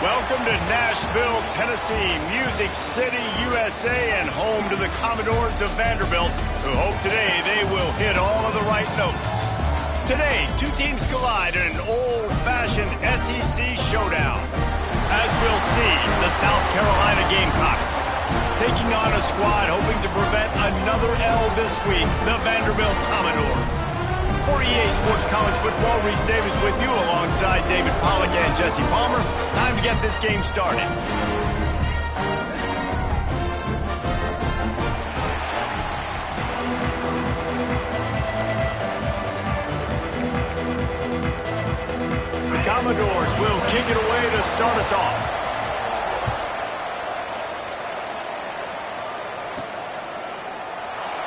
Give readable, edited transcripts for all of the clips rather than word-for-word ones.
Welcome to Nashville, Tennessee, Music City, USA, and home to the Commodores of Vanderbilt, who hope today they will hit all of the right notes. Today, two teams collide in an old-fashioned SEC showdown. As we'll see, the South Carolina Gamecocks taking on a squad hoping to prevent another L this week, the Vanderbilt Commodores. For EA Sports College Football, Reese Davis with you alongside David Pollack and Jesse Palmer. Time to get this game started. The Commodores will kick it away to start us off.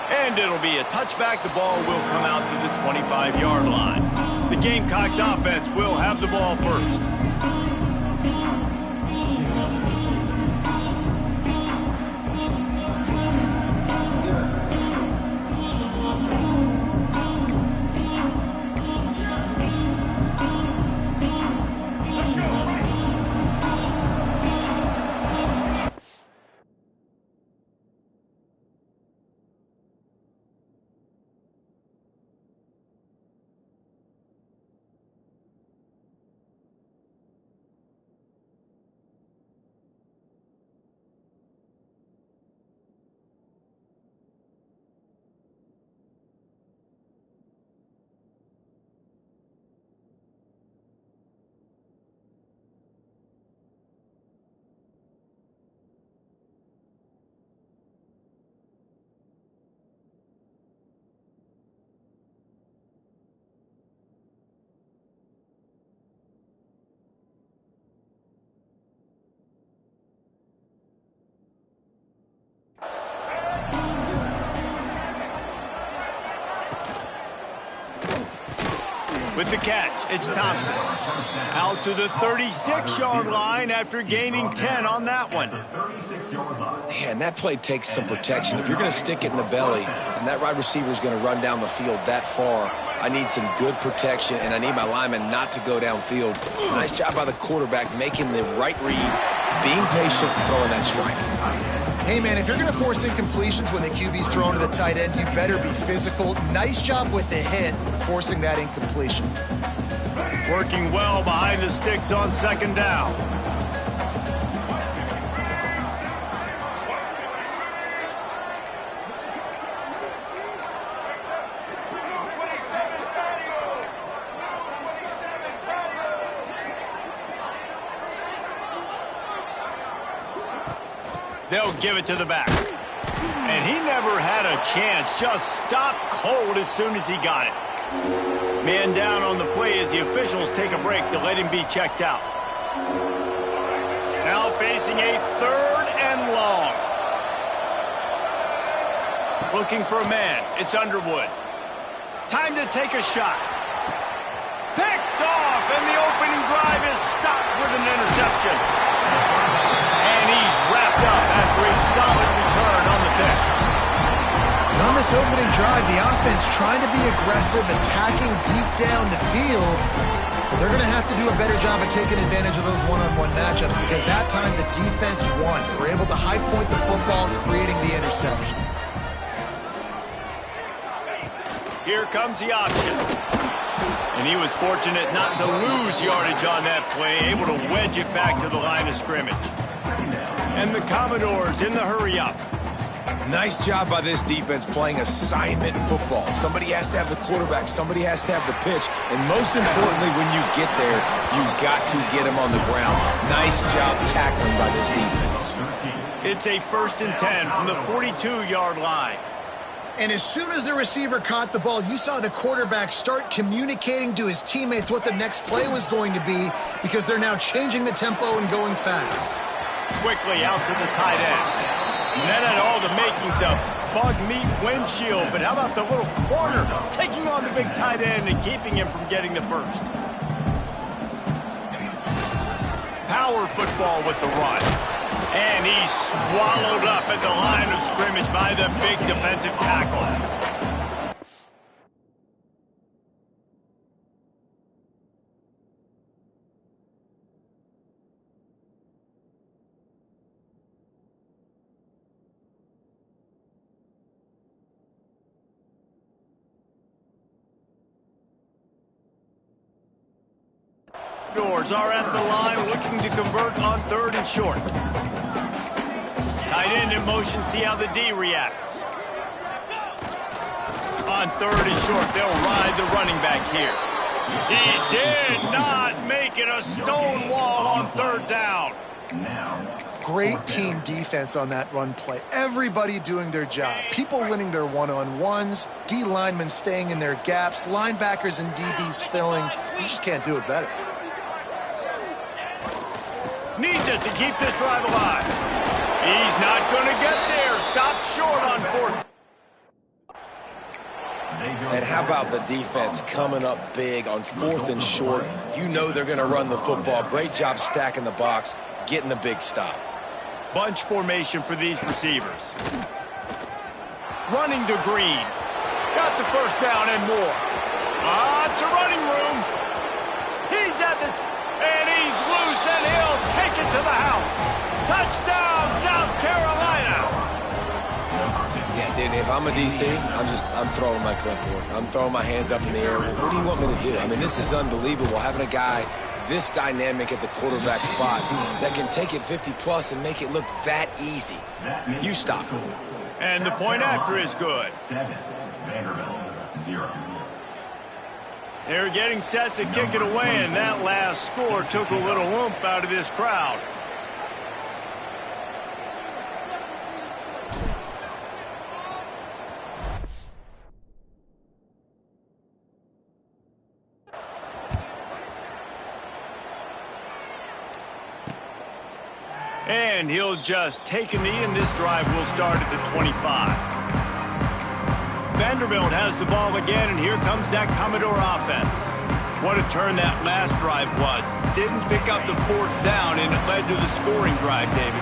And it'll be a touchback. The ball will come out to the 25-yard line. The Gamecocks offense will have the ball first. With the catch, it's Thompson. Out to the 36-yard line after gaining 10 on that one. Man, that play takes some protection. If you're going to stick it in the belly and that wide receiver is going to run down the field that far, I need some good protection, and I need my lineman not to go downfield. Nice job by the quarterback making the right read, being patient, throwing that strike. Hey, man, if you're going to force incompletions when the QB's thrown to the tight end, you better be physical. Nice job with the hit, forcing that incompletion. Working well behind the sticks on second down. They'll give it to the back. And he never had a chance. Just stopped cold as soon as he got it. Man down on the play as the officials take a break to let him be checked out. Now facing a third and long. Looking for a man. It's Underwood. Time to take a shot. Picked off, and the opening drive is stopped with an interception. And he's wrapped up after a solid return on the pick. And on this opening drive, the offense trying to be aggressive, attacking deep down the field. But they're going to have to do a better job of taking advantage of those one-on-one matchups because that time the defense won. They were able to high point the football, creating the interception. Here comes the option. And he was fortunate not to lose yardage on that play, able to wedge it back to the line of scrimmage. And the Commodores in the hurry-up. Nice job by this defense playing assignment football. Somebody has to have the quarterback, somebody has to have the pitch, and most importantly, when you get there, you got to get him on the ground. Nice job tackling by this defense. It's a 1st and 10 from the 42-yard line. And as soon as the receiver caught the ball, you saw the quarterback start communicating to his teammates what the next play was going to be because they're now changing the tempo and going fast. Quickly out to the tight end. And that had all the makings of bug meat windshield, but how about the little corner taking on the big tight end and keeping him from getting the first? Power football with the run. And he's swallowed up at the line of scrimmage by the big defensive tackle. Doors are at the line looking to convert on 3rd and short. Tight end in motion, see how the D reacts. On 3rd and short, they'll ride the running back here. He did not make it a stone wall on 3rd down. Great team defense on that run play. Everybody doing their job. People winning their one-on-ones, D linemen staying in their gaps, linebackers and DBs filling. You just can't do it better. Needs it to keep this drive alive. He's not going to get there. Stopped short on 4th. And how about the defense coming up big on 4th and short? You know they're going to run the football. Great job stacking the box, getting the big stop. Bunch formation for these receivers. Running to Green. Got the 1st down and more. It's a running room. He's at the... and he's loose, and he'll take it to the house. Touchdown, South Carolina. Yeah, dude, if I'm a DC, I'm throwing my clipboard. I'm throwing my hands up in the air. What do you want me to do? I mean, this is unbelievable, having a guy this dynamic at the quarterback spot that can take it 50-plus and make it look that easy. You stop him. And the point after is good. 7, Vanderbilt, 0. They're getting set to kick it away, and that last score took a little oomph out of this crowd. And he'll just take a knee, and this drive will start at the 25. Vanderbilt has the ball again, and here comes that Commodore offense. What a turn that last drive was. Didn't pick up the 4th down, and it led to the scoring drive, David.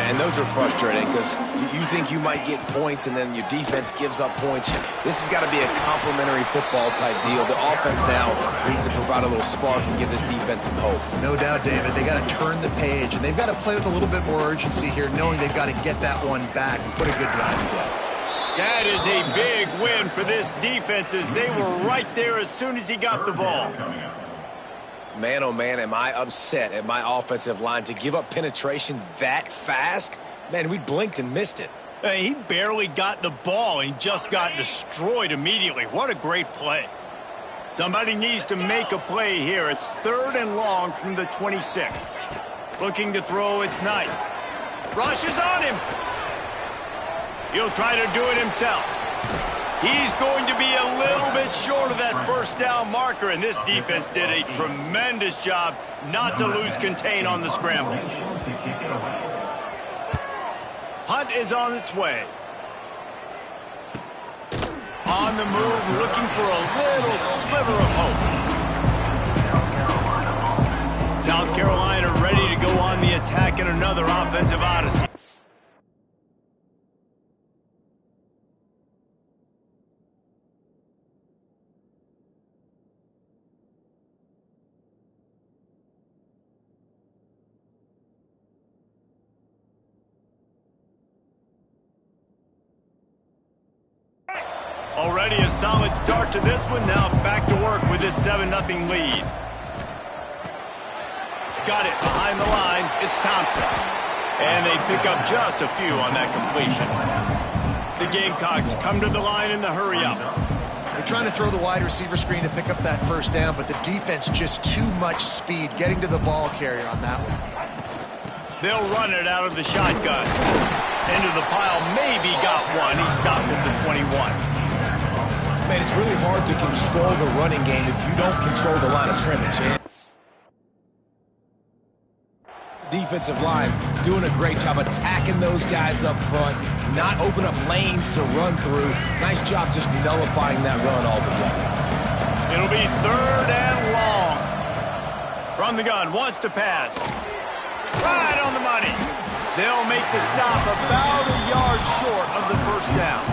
And those are frustrating because you think you might get points, and then your defense gives up points. This has got to be a complimentary football type deal. The offense now needs to provide a little spark and give this defense some hope. No doubt, David. They got to turn the page, and they've got to play with a little bit more urgency here, knowing they've got to get that one back and put a good drive together. That is a big win for this defense, as they were right there as soon as he got the ball. Man, oh man, am I upset at my offensive line to give up penetration that fast? Man, we blinked and missed it. Hey, he barely got the ball. He just got destroyed immediately. What a great play. Somebody needs to make a play here. It's 3rd and long from the 26. Looking to throw, it's Knight. Rushes on him. He'll try to do it himself. He's going to be a little bit short of that 1st down marker, and this defense did a tremendous job not to lose contain on the scramble. Punt is on its way. On the move, looking for a little sliver of hope. South Carolina ready to go on the attack in another offensive odyssey. Already a solid start to this one. Now back to work with this 7-0 lead. Got it behind the line. It's Thompson. And they pick up just a few on that completion. The Gamecocks come to the line in the hurry-up. They're trying to throw the wide receiver screen to pick up that 1st down, but the defense just too much speed getting to the ball carrier on that one. They'll run it out of the shotgun. Into the pile. Maybe got one. He stopped at the 21. Man, it's really hard to control the running game if you don't control the line of scrimmage. Defensive line doing a great job attacking those guys up front, not open up lanes to run through. Nice job just nullifying that run altogether. It'll be 3rd and long. From the gun, wants to pass. Right on the money. They'll make the stop about a yard short of the 1st down.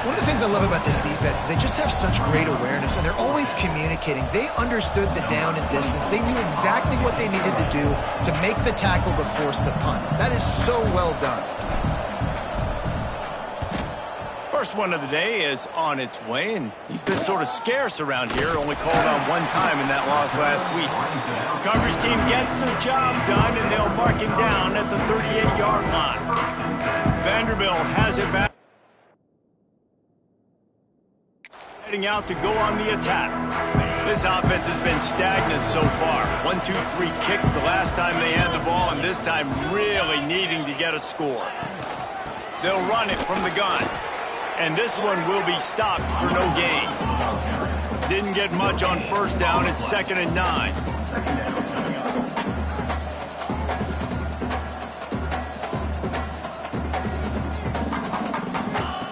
One of the things I love about this defense is they just have such great awareness, and they're always communicating. They understood the down and distance. They knew exactly what they needed to do to make the tackle to force the punt. That is so well done. First one of the day is on its way, and he's been sort of scarce around here, only called on one time in that loss last week. The coverage team gets the job done, and they'll mark him down at the 38-yard line. Vanderbilt has it back. Heading out to go on the attack. This offense has been stagnant so far. 1-2-3 kick the last time they had the ball, and this time really needing to get a score. They'll run it from the gun. And this one will be stopped for no gain. Didn't get much on first down. It's 2nd and 9.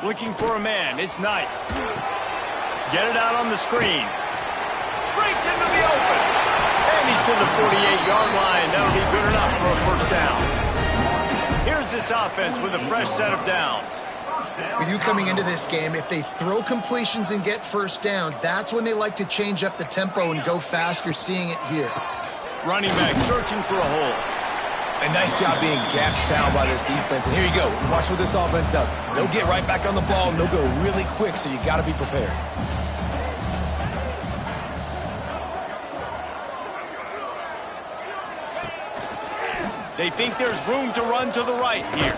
Looking for a man. It's Knight. Get it out on the screen. Breaks into the open. And he's to the 48-yard line. That'll be good enough for a first down. Here's this offense with a fresh set of downs. For you coming into this game, if they throw completions and get first downs, that's when they like to change up the tempo and go fast. You're seeing it here. Running back searching for a hole. A nice job being gap sound by this defense. And here you go. Watch what this offense does. They'll get right back on the ball, and they'll go really quick, so you got to be prepared. They think there's room to run to the right here.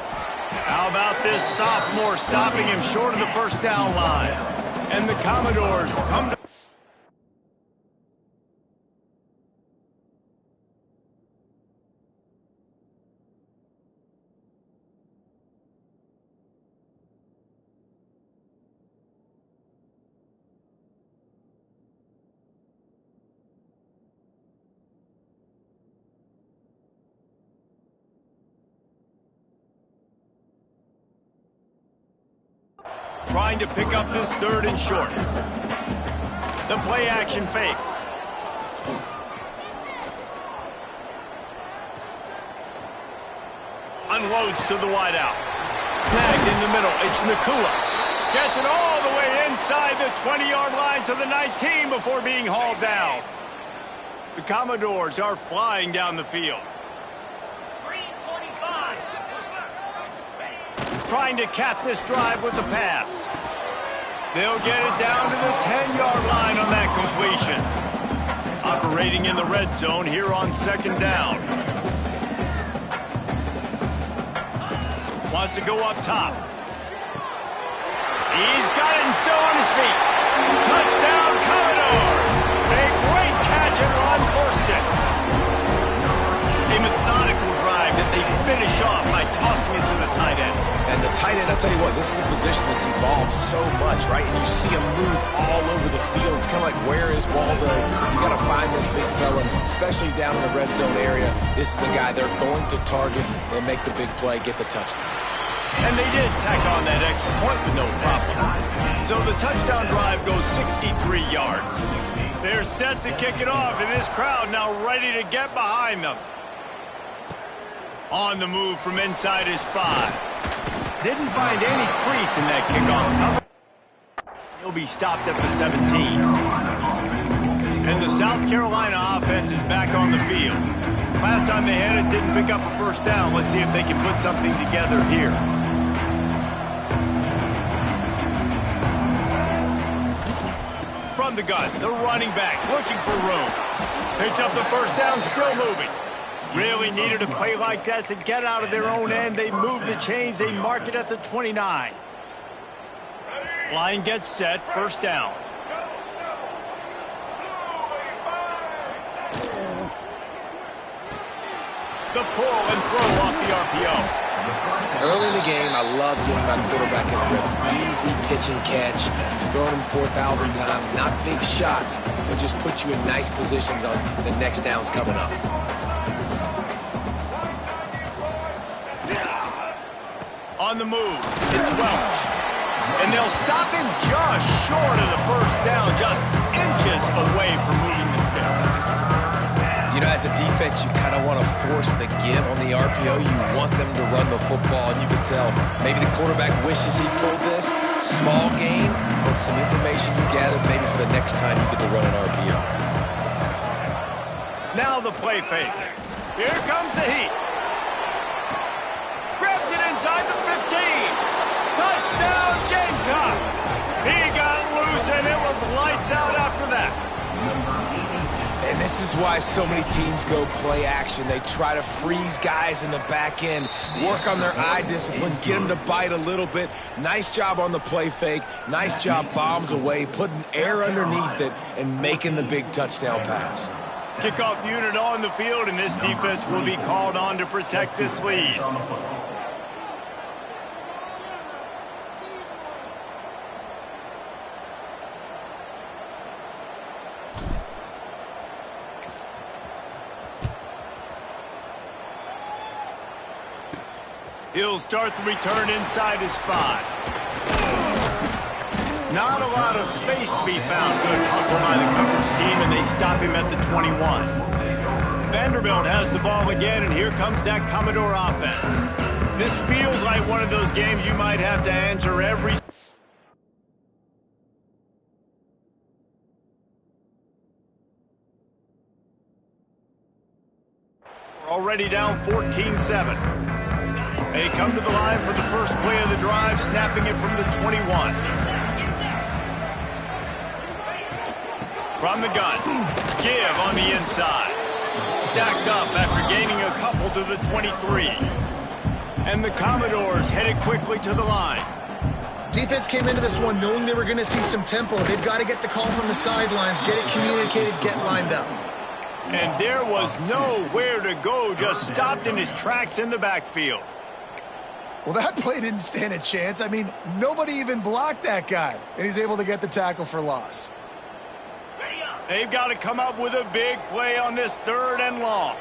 How about this sophomore stopping him short of the first down line? And the Commodores come to... Trying to pick up this 3rd and short. The play action fake. Unloads to the wideout. Snagged in the middle. It's Nakua. Gets it all the way inside the 20-yard line to the 19 before being hauled down. The Commodores are flying down the field. Trying to cap this drive with the pass. They'll get it down to the 10-yard line on that completion. Operating in the red zone here on 2nd down. Wants to go up top. He's got it and still on his feet. Touchdown, Commodores! A great catch and run for 6. A methodical drive that they finish off by tossing it to the tight end. And the tight end, I'll tell you what, this is a position that's evolved so much, right? And you see him move all over the field. It's kind of like, where is Waldo? You got to find this big fella, especially down in the red zone area. This is the guy they're going to target and make the big play, get the touchdown. And they did tack on that extra point with no problem. So the touchdown drive goes 63 yards. They're set to kick it off, and this crowd now ready to get behind them. On the move from inside his 5. Didn't find any crease in that kickoff cover. He'll be stopped at the 17. And the South Carolina offense is back on the field. Last time they had it, didn't pick up a first down. Let's see if they can put something together here. From the gun, the running back looking for room. Picks up the first down, still moving. Really needed a play like that to get out of their own end. They move the chains. They mark it at the 29. Line gets set. First down. The pull and throw off the RPO. Early in the game, I love getting my quarterback in a rhythm. Easy pitch and catch. You've thrown him 4,000 times. Not big shots, but just put you in nice positions on the next downs coming up. On the move, it's Welch. And they'll stop him just short of the first down, just inches away from moving the sticks. You know, as a defense, you kind of want to force the give on the RPO. You want them to run the football, and you can tell maybe the quarterback wishes he pulled this. Small gain, but some information you gathered maybe for the next time you get to run an RPO. Now the play fake. Here comes the heat. Grabs it inside the 15. Touchdown, game comes. He got loose, and it was lights out after that. And this is why so many teams go play action. They try to freeze guys in the back end, work on their eye discipline, get them to bite a little bit. Nice job on the play fake. Nice job bombs away, putting air underneath it, and making the big touchdown pass. Kickoff unit on the field, and this defense will be called on to protect this lead. He'll start the return inside his 5. Not a lot of space to be found. Good hustle by the coverage team, and they stop him at the 21. Vanderbilt has the ball again, and here comes that Commodore offense. This feels like one of those games you might have to answer every... We're already down 14-7. They come to the line for the first play of the drive, snapping it from the 21. From the gun, give on the inside. Stacked up after gaining a couple to the 23. And the Commodores headed quickly to the line. Defense came into this one knowing they were going to see some tempo. They've got to get the call from the sidelines, get it communicated, get lined up. And there was nowhere to go, just stopped in his tracks in the backfield. Well, that play didn't stand a chance. I mean, nobody even blocked that guy, and he's able to get the tackle for loss. They've got to come up with a big play on this 3rd and long.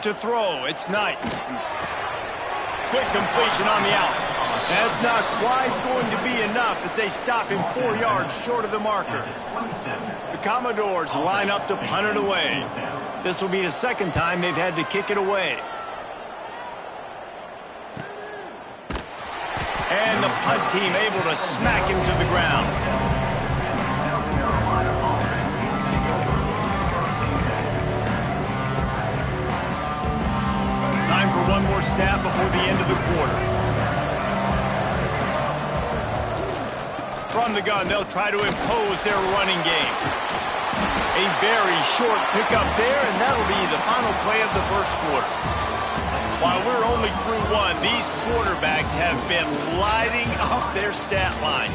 To throw, it's Knight. Quick completion on the out. That's not quite going to be enough as they stop him 4 yards short of the marker. The Commodores line up to punt it away. This will be the 2nd time they've had to kick it away. And the punt team able to smack him to the ground. Time for one more snap before the end of the quarter. From the gun, they'll try to impose their running game. A very short pickup there, and that'll be the final play of the first quarter. While we're only through one, these quarterbacks have been lighting up their stat line.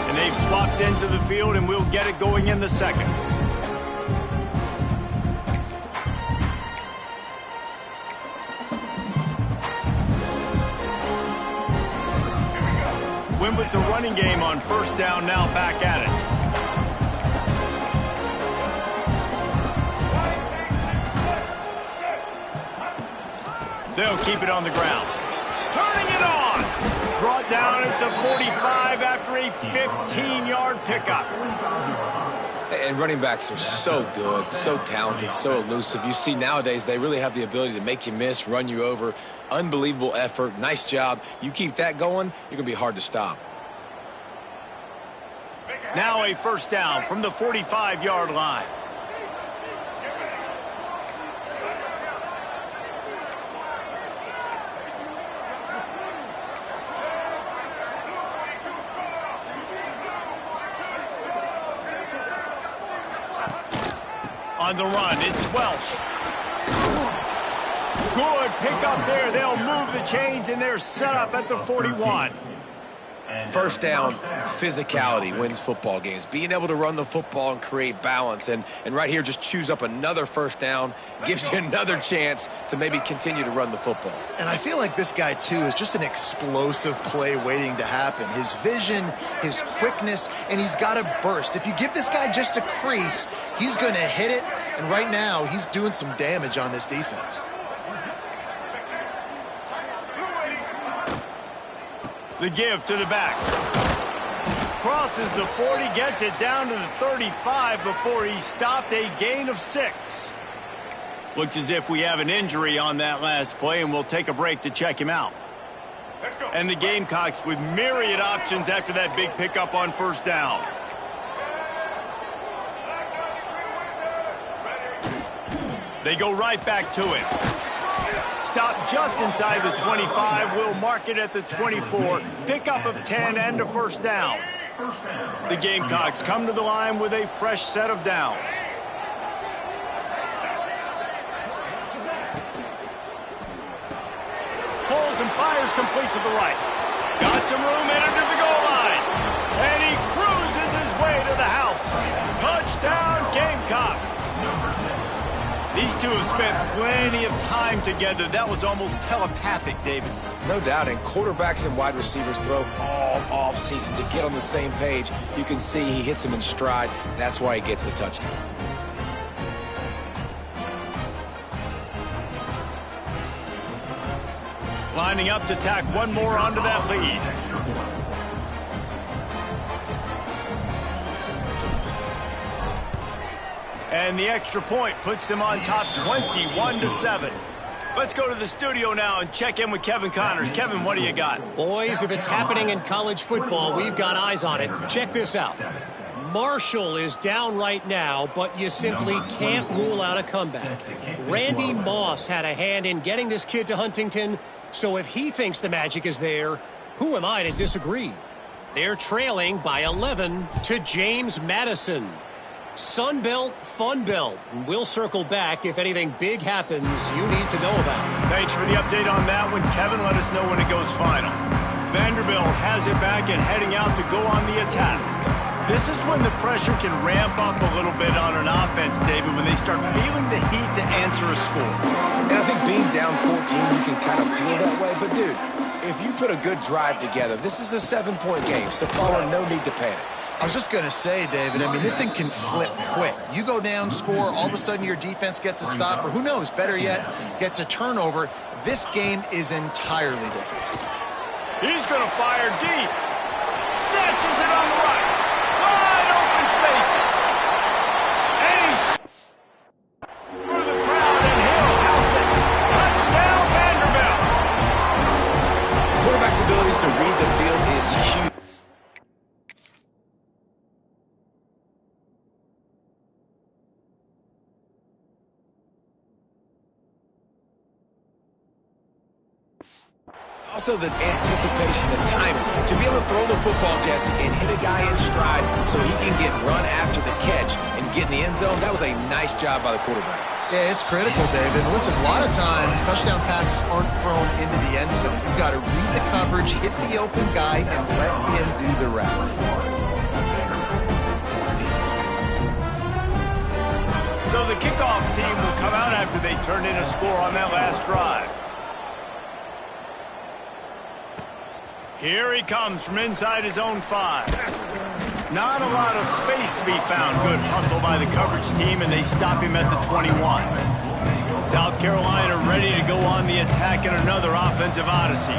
And they've swapped into the field, and we'll get it going in the 2nd. Win with the running game on 1st down, now back at it. They'll keep it on the ground. Turning it on! Brought down at the 45 after a 15-yard pickup. And running backs are so good, so talented, so elusive. You see nowadays they really have the ability to make you miss, run you over. Unbelievable effort. Nice job. You keep that going, you're going to be hard to stop. Now a 1st down from the 45-yard line. On the run, it's Welsh. Good pickup there. They'll move the chains, and they're set up at the 41. 1st down, physicality wins football games. Being able to run the football and create balance. And right here, just choose up another 1st down, gives you another chance to maybe continue to run the football. And I feel like this guy, too, is just an explosive play waiting to happen. His vision, his quickness, and he's got a burst. If you give this guy just a crease, he's going to hit it. And right now, he's doing some damage on this defense. The give to the back. Crosses the 40, gets it down to the 35 before he stopped, a gain of 6. Looks as if we have an injury on that last play, and we'll take a break to check him out. And the Gamecocks with myriad options after that big pickup on 1st down. They go right back to him. Stop just inside the 25. We'll mark it at the 24. Pickup of 10 and a first down. The Gamecocks come to the line with a fresh set of downs. Holds and fires complete to the right. Got some room entered to the goal line. And he cruises his way to the house. Touchdown, Gamecocks. These two have spent plenty of time together. That was almost telepathic, David. No doubt, and quarterbacks and wide receivers throw all off-season to get on the same page. You can see he hits him in stride. That's why he gets the touchdown. Lining up to tack one more onto that lead. And the extra point puts them on top 21-7. Let's go to the studio now and check in with Kevin Connors. Kevin, what do you got? Boys, if it's happening in college football, we've got eyes on it. Check this out. Marshall is down right now, but you simply can't rule out a comeback. Randy Moss had a hand in getting this kid to Huntington, so if he thinks the magic is there, who am I to disagree? They're trailing by 11 to James Madison. Sunbelt, Funbelt. We'll circle back if anything big happens you need to know about. Thanks for the update on that one, Kevin. Let us know when it goes final. Vanderbilt has it back and heading out to go on the attack. This is when the pressure can ramp up a little bit on an offense, David, when they start feeling the heat to answer a score. And I think being down 14, you can kind of feel that way. But, dude, if you put a good drive together, this is a 7-point game, so caller, no need to panic. I was just going to say, David, I mean, this thing can flip quick. You go down, score, all of a sudden your defense gets a stop, or who knows, better yet, gets a turnover. This game is entirely different. He's going to fire deep. Snatches it on the right. Wide open spaces. And he's through the crowd, and he'll house it. Touchdown, Vanderbilt. Quarterback's abilities to read the field is huge. Also the anticipation, the timing. To be able to throw the football, Jesse, and hit a guy in stride so he can get run after the catch and get in the end zone, that was a nice job by the quarterback. Yeah, it's critical, David. Listen, a lot of times touchdown passes aren't thrown into the end zone. You've got to read the coverage, hit the open guy, and let him do the rest. So the kickoff team will come out after they turned in a score on that last drive. Here he comes from inside his own 5. Not a lot of space to be found. Good hustle by the coverage team, and they stop him at the 21. South Carolina ready to go on the attack in another offensive odyssey.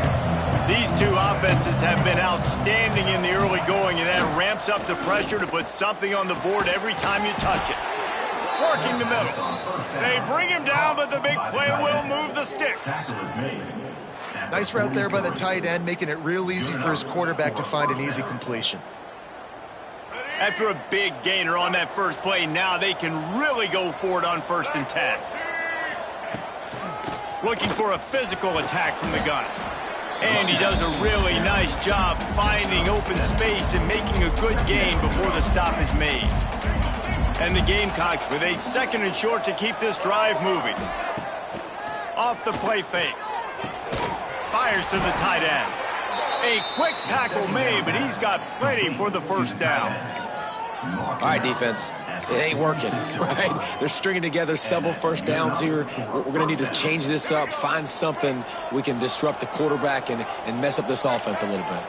These two offenses have been outstanding in the early going, and that ramps up the pressure to put something on the board every time you touch it. Working the middle. They bring him down, but the big play will move the sticks. Nice route there by the tight end, making it real easy for his quarterback to find an easy completion. After a big gainer on that first play, now they can really go for it on 1st and 10. Looking for a physical attack from the gun. And he does a really nice job finding open space and making a good gain before the stop is made. And the Gamecocks with a 2nd and short to keep this drive moving. Off the play fake. Fires to the tight end. A quick tackle made, but he's got plenty for the first down. All right, defense. It ain't working, right? They're stringing together several first downs here. We're going to need to change this up, find something we can disrupt the quarterback and mess up this offense a little bit.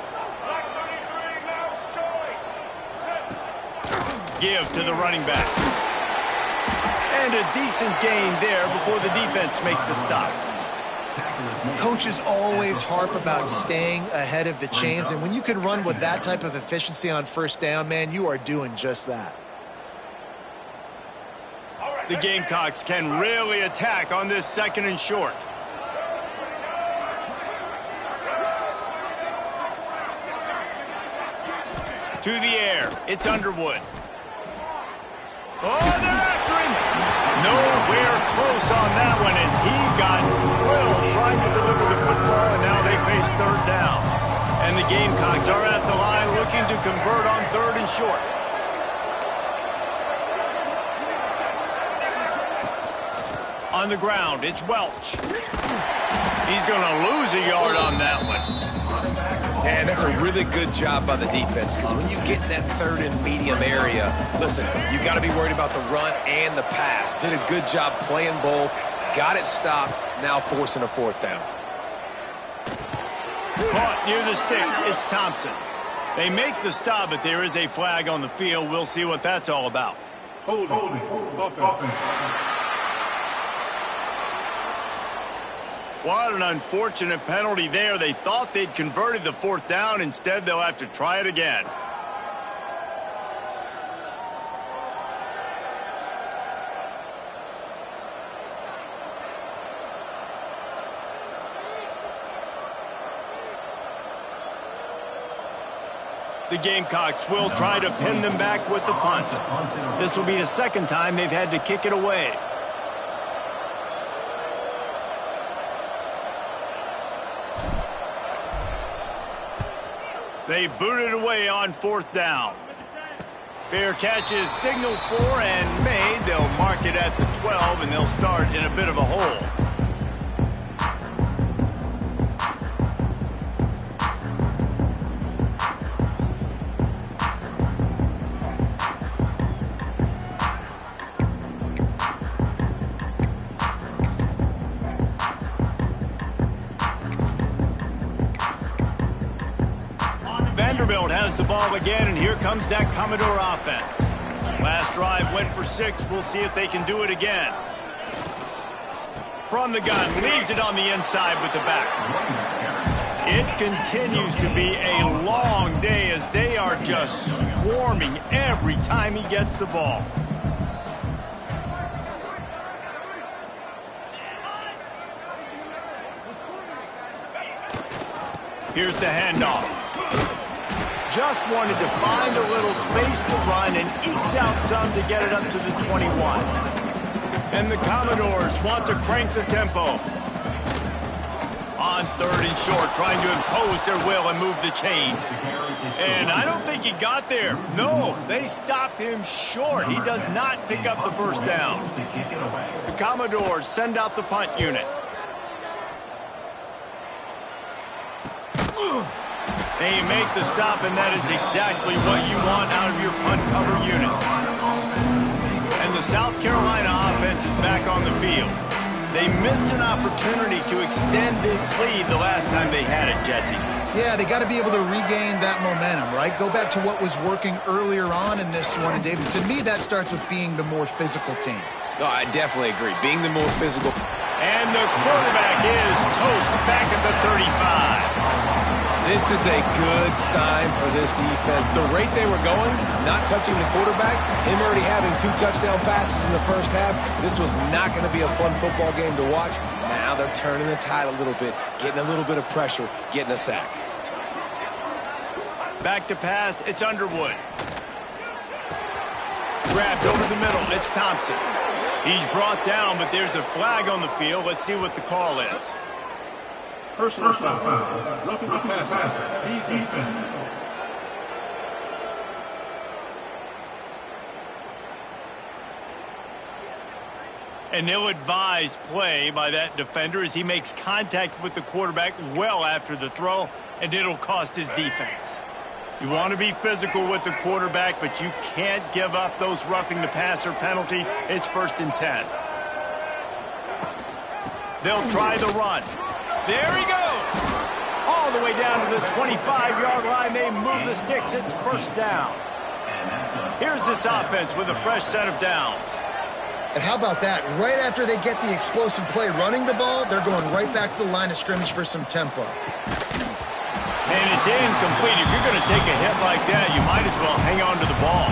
Give to the running back. And a decent gain there before the defense makes the stop. Coaches always harp about staying ahead of the chains, and when you can run with that type of efficiency on 1st down, man, you are doing just that. The Gamecocks can really attack on this 2nd and short. To the air. It's Underwood. Oh, they're after him. Nowhere close on that one as he got drilled trying to deliver the football, and now they face third down. And the Gamecocks are at the line looking to convert on third and short. On the ground, it's Welch. He's going to lose a yard on that one. And that's a really good job by the defense, because when you get in that third and medium area, listen, you got to be worried about the run and the pass. Did a good job playing both, got it stopped, now forcing a fourth down. Caught near the sticks, it's Thompson. They make the stop, but there is a flag on the field. We'll see what that's all about. Holding. Offense. What an unfortunate penalty there. They thought they'd converted the fourth down. Instead, they'll have to try it again. The Gamecocks will try to pin them back with the punt. This will be the second time they've had to kick it away. They booted away on fourth down. Fair catch is signaled for and made. They'll mark it at the 12, and they'll start in a bit of a hole. Vanderbilt has the ball again, and here comes that Commodore offense. Last drive went for 6. We'll see if they can do it again. From the gun, leaves it on the inside with the back. It continues to be a long day as they are just swarming every time he gets the ball. Here's the handoff. Just wanted to find a little space to run and ekes out some to get it up to the 21. And the Commodores want to crank the tempo. On third and short, trying to impose their will and move the chains. And I don't think he got there. No, they stop him short. He does not pick up the first down. The Commodores send out the punt unit. They make the stop, and that is exactly what you want out of your punt cover unit. And the South Carolina offense is back on the field. They missed an opportunity to extend this lead the last time they had it, Jesse. Yeah, they got to be able to regain that momentum, right? Go back to what was working earlier on in this one. And, David, to me, that starts with being the more physical team. No, I definitely agree. Being the more physical. And the quarterback is toast back at the 35. This is a good sign for this defense. The rate they were going, not touching the quarterback, him already having 2 touchdown passes in the first half, this was not going to be a fun football game to watch. Now they're turning the tide a little bit, getting a little bit of pressure, getting a sack. Back to pass, it's Underwood. Grabbed over the middle, it's Thompson. He's brought down, but there's a flag on the field. Let's see what the call is. Personal foul. Roughing the passer. Defense. An ill-advised play by that defender as he makes contact with the quarterback well after the throw, and it'll cost his defense. You want to be physical with the quarterback, but you can't give up those roughing the passer penalties. It's 1st and 10. They'll try the run. There he goes. All the way down to the 25-yard line. They move the sticks. It's 1st down. Here's this offense with a fresh set of downs. And how about that? Right after they get the explosive play running the ball, they're going right back to the line of scrimmage for some tempo. And it's incomplete. If you're going to take a hit like that, you might as well hang on to the ball.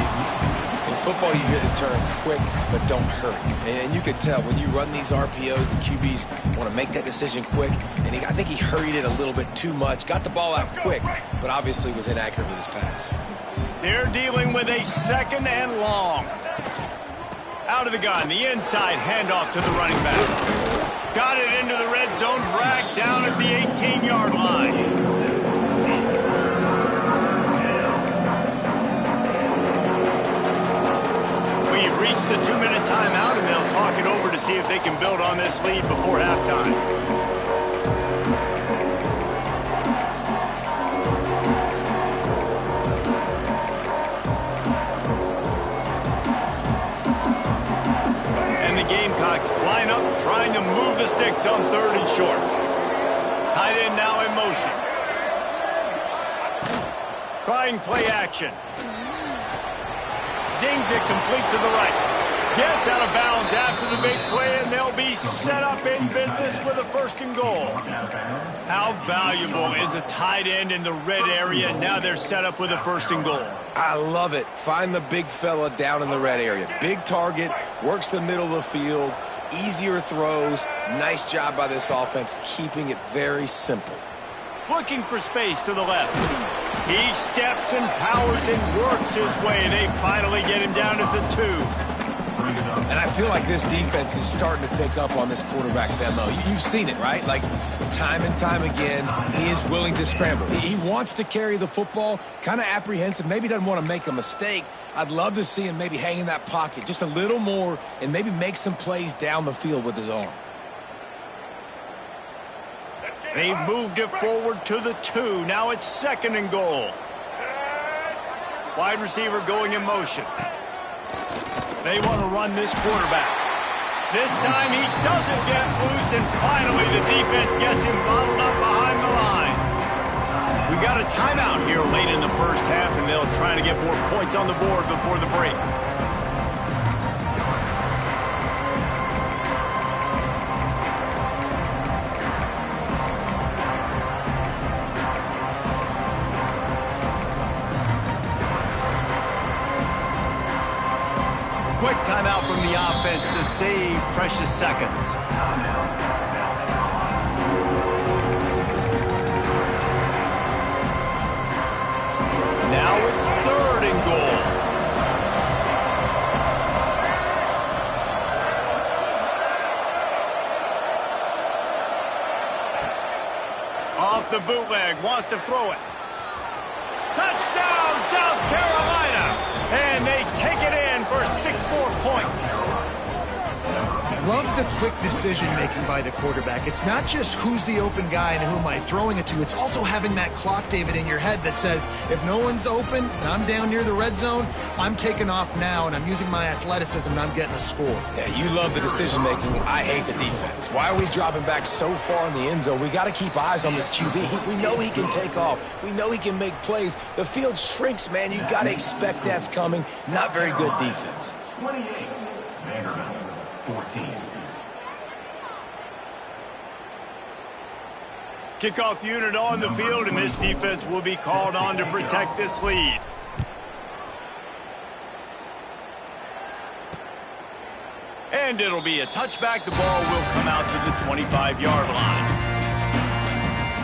In football, you hear the term quick, but don't hurry. And you could tell when you run these RPOs, the QBs want to make that decision quick. And I think he hurried it a little bit too much. Got the ball out quick, but obviously was inaccurate with his pass. They're dealing with a 2nd and long. Out of the gun, the inside handoff to the running back. Got it into the red zone, dragged down at the 18-yard line. We've reached the 2-minute timeout, and they'll talk it over to see if they can build on this lead before halftime. Gamecocks line up, trying to move the sticks on 3rd and short. Tight end now in motion. Trying play action. Zings it complete to the right. Gets out of bounds after the big play, and they'll be set up in business with a 1st and goal. How valuable is a tight end in the red area? Now they're set up with a 1st and goal. I love it. Find the big fella down in the red area. Big target, works the middle of the field, easier throws. Nice job by this offense, keeping it very simple. Looking for space to the left. He steps and powers and works his way. They finally get him down at the 2. And I feel like this defense is starting to pick up on this quarterback, Sammo. You've seen it, right? Like, time and time again, he is willing to scramble. He wants to carry the football, kind of apprehensive, maybe doesn't want to make a mistake. I'd love to see him maybe hang in that pocket just a little more and maybe make some plays down the field with his arm. They've moved it forward to the 2. Now it's 2nd and goal. Wide receiver going in motion. They want to run this quarterback. This time he doesn't get loose, and finally the defense gets him bottled up behind the line. We got a timeout here late in the 1st half, and they'll try to get more points on the board before the break. Quick timeout from the offense to save precious seconds. Now it's 3rd and goal. Off the bootleg, wants to throw it. Touchdown, South Carolina! And they take it in for 6 more points. Love the quick decision-making by the quarterback. It's not just who's the open guy and who am I throwing it to. It's also having that clock, David, in your head that says, if no one's open and I'm down near the red zone, I'm taking off now and I'm using my athleticism and I'm getting a score. Yeah, you love the decision-making. I hate the defense. Why are we dropping back so far in the end zone? We got to keep eyes on this QB. We know he can take off. We know he can make plays. The field shrinks, man. You got to expect that's coming. Not very good defense. 28, Vanderbilt, 14. Kickoff unit on the field, and this defense will be called on to protect this lead. And it'll be a touchback. The ball will come out to the 25-yard line.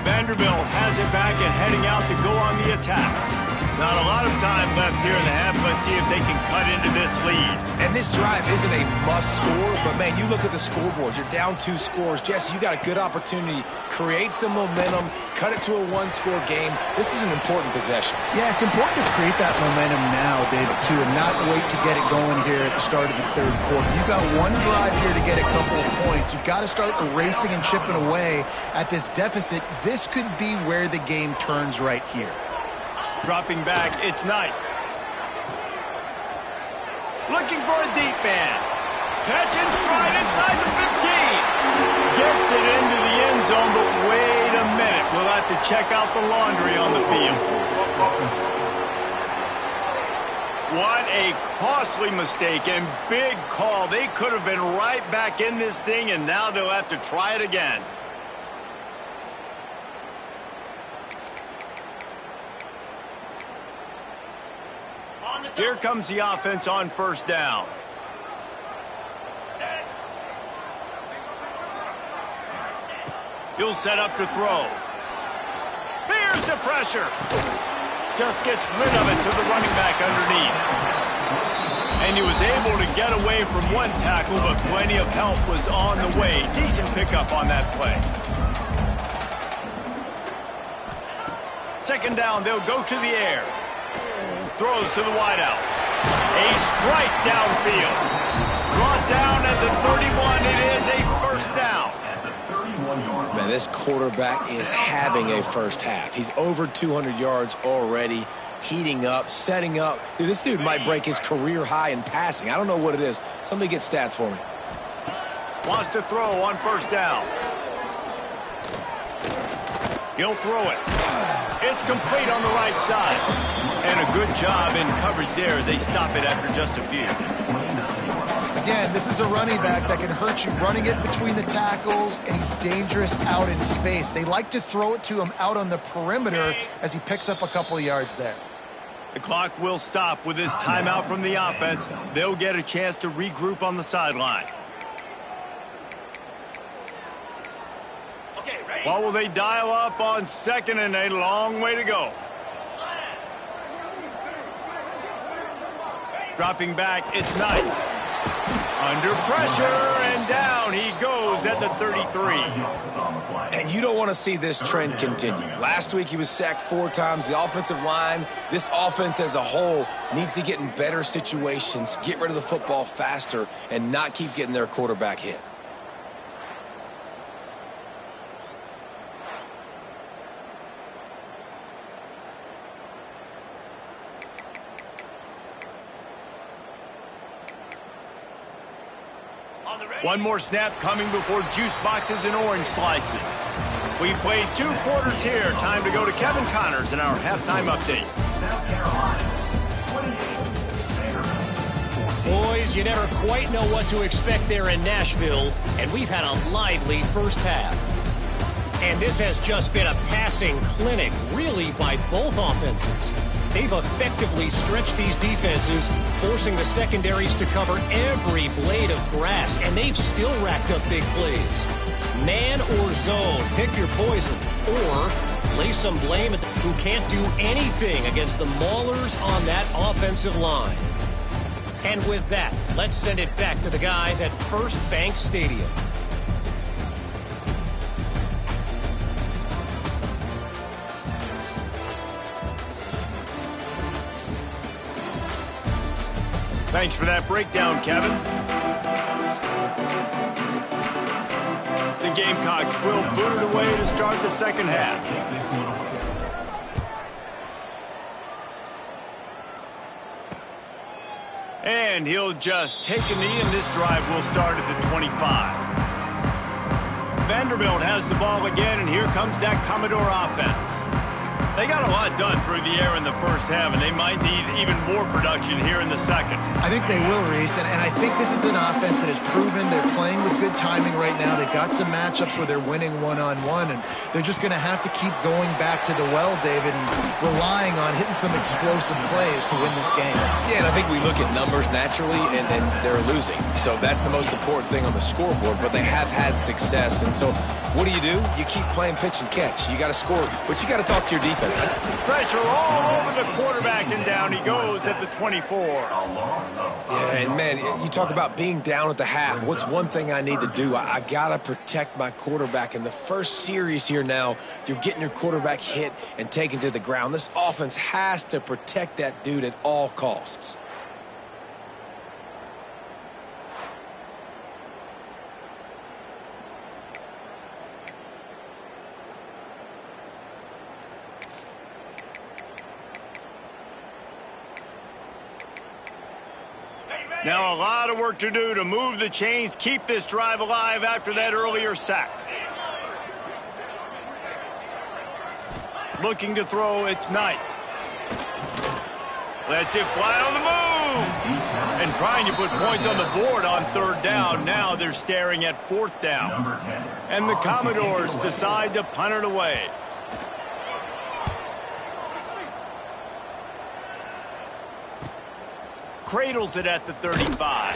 Vanderbilt has it back and heading out to go on the attack. Not a lot of time left here in the half. Let's see if they can cut into this lead. And this drive isn't a must score, but, man, you look at the scoreboard. You're down 2 scores. Jesse, you got a good opportunity. Create some momentum. Cut it to a 1-score game. This is an important possession. Yeah, it's important to create that momentum now, David, too, and not wait to get it going here at the start of the 3rd quarter. You've got one drive here to get a couple of points. You've got to start erasing and chipping away at this deficit. This could be where the game turns right here. Dropping back, it's Knight. Looking for a deep man. Catch and stride inside the 15. Gets it into the end zone, but wait a minute. We'll have to check out the laundry on the field. What a costly mistake and big call. They could have been right back in this thing, and now they'll have to try it again. Here comes the offense on 1st down. He'll set up to throw. Here's the pressure. Just gets rid of it to the running back underneath. And he was able to get away from one tackle, but plenty of help was on the way. Decent pickup on that play. Second down, they'll go to the air. Throws to the wideout. A strike downfield. Brought down at the 31. It is a first down. Man, this quarterback is having a first half. He's over 200 yards already, heating up, setting up. Dude, this dude might break his career high in passing. I don't know what it is. Somebody get stats for me. Wants to throw on first down. He'll throw it. It's complete on the right side. And a good job in coverage there as they stop it after just a few. Again, this is a running back that can hurt you running it between the tackles, and he's dangerous out in space. They like to throw it to him out on the perimeter as he picks up a couple of yards there. The clock will stop with this timeout from the offense. They'll get a chance to regroup on the sideline. What will they dial up on second and a long way to go? Dropping back, it's Knight. Under pressure, and down he goes at the 33. And you don't want to see this trend continue. Last week he was sacked 4 times. The offensive line, this offense as a whole, needs to get in better situations, get rid of the football faster, and not keep getting their quarterback hit. One more snap coming before juice boxes and orange slices. We played 2 quarters here. Time to go to Kevin Connors in our halftime update. Boys, you never quite know what to expect there in Nashville, and we've had a lively first half. And this has just been a passing clinic, really, by both offenses. They've effectively stretched these defenses, forcing the secondaries to cover every blade of grass, and they've still racked up big plays. Man or zone, pick your poison, or lay some blame at the who can't do anything against the maulers on that offensive line. And with that, let's send it back to the guys at First Bank Stadium. Thanks for that breakdown, Kevin. The Gamecocks will boot it away to start the second half. And he'll just take a knee, and this drive will start at the 25. Vanderbilt has the ball again, and here comes that Commodore offense. They got a lot done through the air in the first half, and they might need even more production here in the second. I think they will, Reese, and I think this is an offense that has proven they're playing with good timing right now. They've got some matchups where they're winning one-on-one, and they're just going to have to keep going back to the well, David, and relying on hitting some explosive plays to win this game. Yeah, and I think we look at numbers naturally, and they're losing. So that's the most important thing on the scoreboard, but they have had success. And so what do? You keep playing pitch and catch. You got to score, but you got to talk to your defense. Pressure all over the quarterback, and down he goes at the 24. Yeah, and man, you talk about being down at the half. What's one thing I need to do? I got to protect my quarterback. In the first series here now, you're getting your quarterback hit and taken to the ground. This offense has to protect that dude at all costs. Now a lot of work to do to move the chains, keep this drive alive after that earlier sack. Looking to throw, it's Knight. Lets it fly on the move. And trying to put points on the board on third down. Now they're staring at fourth down. And the Commodores decide to punt it away. Cradles it at the 35.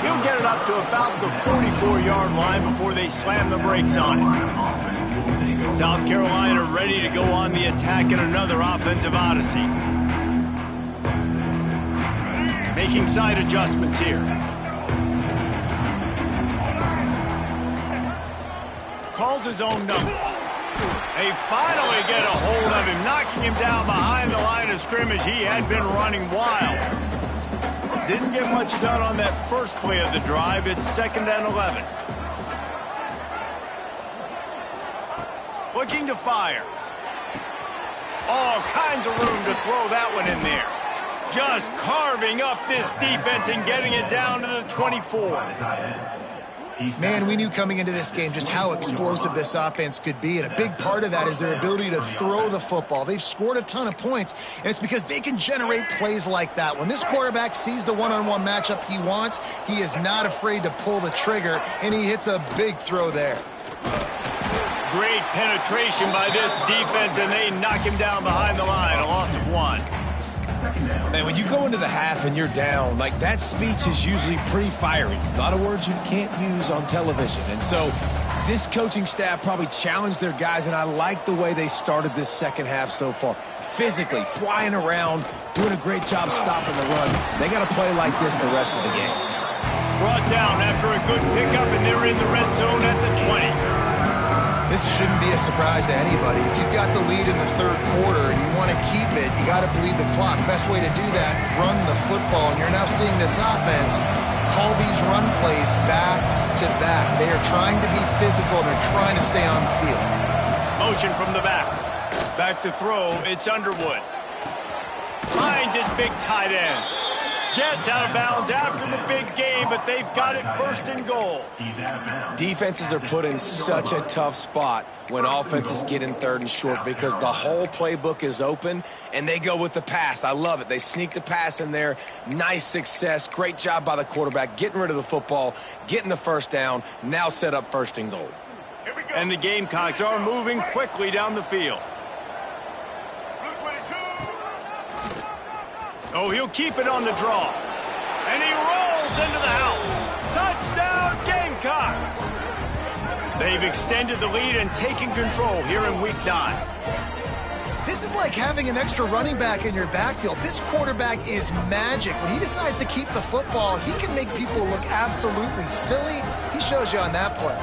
He'll get it up to about the 44-yard line before they slam the brakes on it. South Carolina ready to go on the attack in another offensive odyssey. Making side adjustments here. Calls his own number. They finally get a hold of him, knocking him down behind the line of scrimmage. He had been running wild. Didn't get much done on that first play of the drive. It's 2nd and 11. Looking to fire. All kinds of room to throw that one in there. Just carving up this defense and getting it down to the 24. Man, we knew coming into this game just how explosive this offense could be, and a big part of that is their ability to throw the football. They've scored a ton of points, and it's because they can generate plays like that. When this quarterback sees the one-on-one matchup he wants, he is not afraid to pull the trigger, and he hits a big throw there. Great penetration by this defense, and they knock him down behind the line, a loss of 1. Man, when you go into the half and you're down, like, that speech is usually pretty fiery. A lot of words you can't use on television. And so this coaching staff probably challenged their guys, and I like the way they started this second half so far. Physically, flying around, doing a great job stopping the run. They got to play like this the rest of the game. Brought down after a good pickup, and they're in the red zone at the 20. This shouldn't be a surprise to anybody. If you've got the lead in the third quarter and you want to keep it, you got to bleed the clock. Best way to do that, run the football. And you're now seeing this offense call these run plays back to back. They are trying to be physical, and they're trying to stay on the field. Motion from the back. Back to throw, it's Underwood. Finds his big tight end. Gets out of bounds after the big game, but they've got it 1st and goal. Defenses are put in such a tough spot when offenses get in 3rd and short because the whole playbook is open, and they go with the pass. I love it. They sneak the pass in there. Nice success. Great job by the quarterback, getting rid of the football, getting the 1st down, now set up 1st and goal. And the Gamecocks are moving quickly down the field. Oh, he'll keep it on the draw. And he rolls into the house. Touchdown, Gamecocks! They've extended the lead and taken control here in Week 9. This is like having an extra running back in your backfield. This quarterback is magic. When he decides to keep the football, he can make people look absolutely silly. He shows you on that play.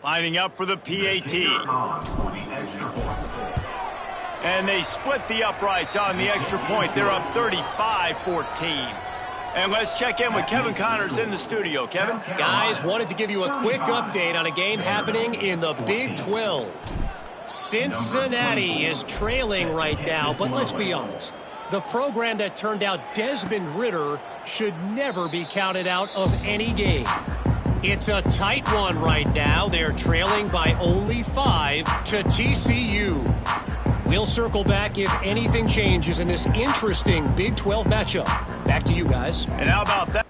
Lining up for the PAT. For the extra point. And they split the uprights on the extra point. They're up 35-14. And let's check in with Kevin Connors in the studio. Kevin? Guys, wanted to give you a quick update on a game happening in the Big 12. Cincinnati is trailing right now, but let's be honest. The program that turned out Desmond Ridder should never be counted out of any game. It's a tight one right now. They're trailing by only 5 to TCU. We'll circle back if anything changes in this interesting Big 12 matchup. Back to you guys. And how about that?